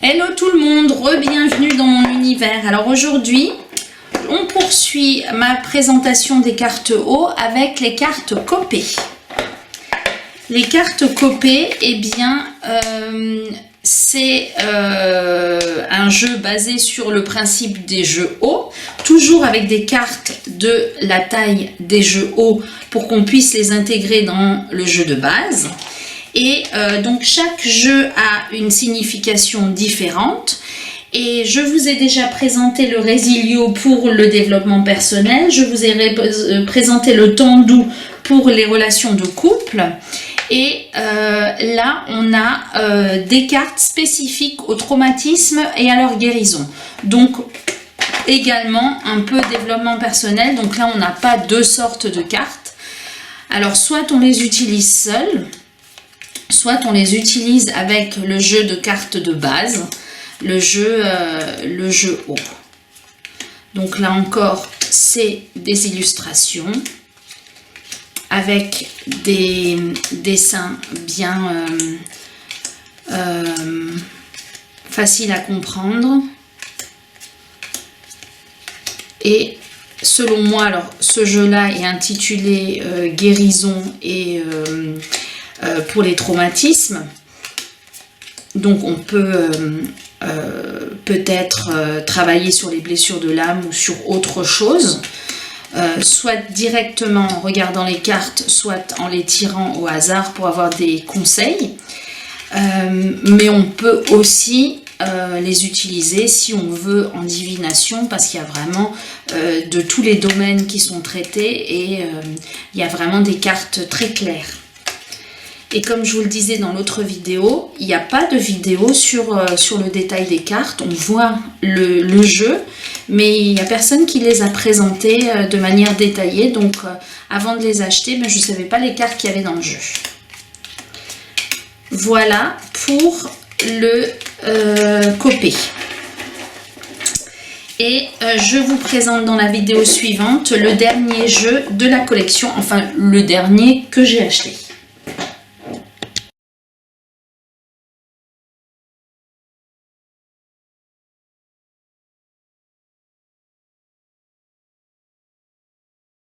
Hello tout le monde, re-bienvenue dans mon univers. Alors aujourd'hui, on poursuit ma présentation des cartes haut avec les cartes copées. Les cartes copées, eh bien, c'est un jeu basé sur le principe des jeux hauts, toujours avec des cartes de la taille des jeux hauts pour qu'on puisse les intégrer dans le jeu de base. Et donc chaque jeu a une signification différente. Et je vous ai déjà présenté le Resilio pour le développement personnel. Je vous ai présenté le Tendu pour les relations de couple. Et là, on a des cartes spécifiques au traumatisme et à leur guérison. Donc, également un peu développement personnel. Donc là, on n'a pas deux sortes de cartes. Alors, soit on les utilise seules, soit on les utilise avec le jeu de cartes de base, le jeu haut. Donc là encore, c'est des illustrations avec des dessins bien faciles à comprendre. Et selon moi, alors ce jeu-là est intitulé Guérison et pour les traumatismes. Donc on peut peut-être travailler sur les blessures de l'âme ou sur autre chose, soit directement en regardant les cartes, soit en les tirant au hasard pour avoir des conseils. Mais on peut aussi les utiliser si on veut en divination, parce qu'il y a vraiment de tous les domaines qui sont traités et il y a vraiment des cartes très claires. Et comme je vous le disais dans l'autre vidéo, il n'y a pas de vidéo sur le détail des cartes. On voit le jeu, mais il n'y a personne qui les a présentées de manière détaillée. Donc avant de les acheter, je ne savais pas les cartes qu'il y avait dans le jeu. Voilà pour le copé. Et je vous présente dans la vidéo suivante le dernier jeu de la collection, enfin le dernier que j'ai acheté.